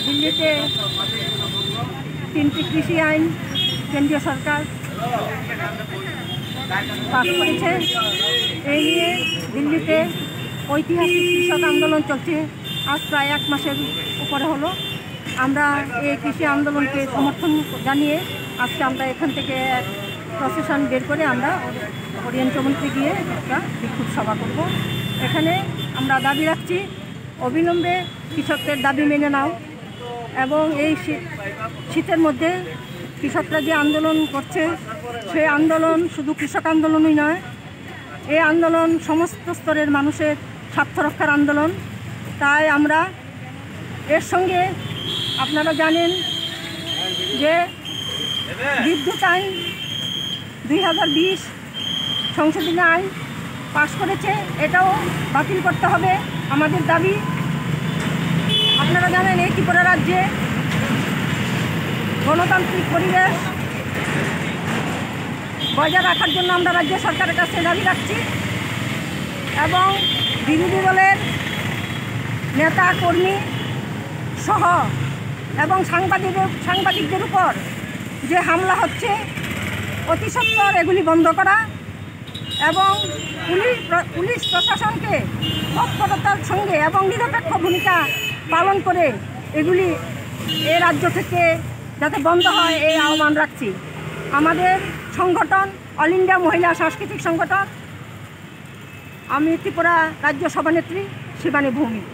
দিল্লিতে 3টি কৃষি আইন কেন্দ্রীয় সরকার পাস করেছে। এই নিয়ে দিল্লিতে ঐতিহাসিক কৃষক আন্দোলন চলছে, আজ প্রায় 1 মাসের উপরে হলো। আমরা এই কৃষি আন্দোলনকে সমর্থন জানিয়ে আজকে আমরা এখান থেকে এক প্রসেশন বের করে আমরা ওরিয়েন্ট চৌমুহনীতে গিয়ে একটা বিক্ষোভ সভা করব। এখানে আমরা দাবি রাখছি, অবিলম্বে কৃষকদের দাবি মেনে নাও এবং এই শীতের মধ্যে কৃষকরা যে আন্দোলন করছে সেই আন্দোলন শুধু কৃষক আন্দোলনই নয়, এই আন্দোলন সমস্ত স্তরের মানুষের স্বার্থ রক্ষার আন্দোলন। তাই আমরা এর সঙ্গে আপনারা জানেন যে বিদ্যুৎ আইন 2020 সংশোধনী আইন পাশ করেছে, এটাও বাতিল করতে হবে আমাদের দাবি। আপনারা জানেন এই ত্রিপুরা রাজ্যে গণতান্ত্রিক পরিবেশ বজায় রাখার জন্য আমরা রাজ্য সরকারের কাছে দাবি রাখছি এবং বিরোধী দলের নেতা কর্মী সহ এবং সাংবাদিকদের উপর যে হামলা হচ্ছে অতি সত্বর এগুলি বন্ধ করা এবং পুলিশ প্রশাসনকে তৎপরতার সঙ্গে এবং নিরপেক্ষ ভূমিকা পালন করে এগুলি এ রাজ্য থেকে যাতে বন্ধ হয় এই আহ্বান রাখছি। আমাদের সংগঠন অল ইন্ডিয়া মহিলা সাংস্কৃতিক সংগঠন, আমি ত্রিপুরা রাজ্য সভানেত্রী শিবানী ভৌমিক।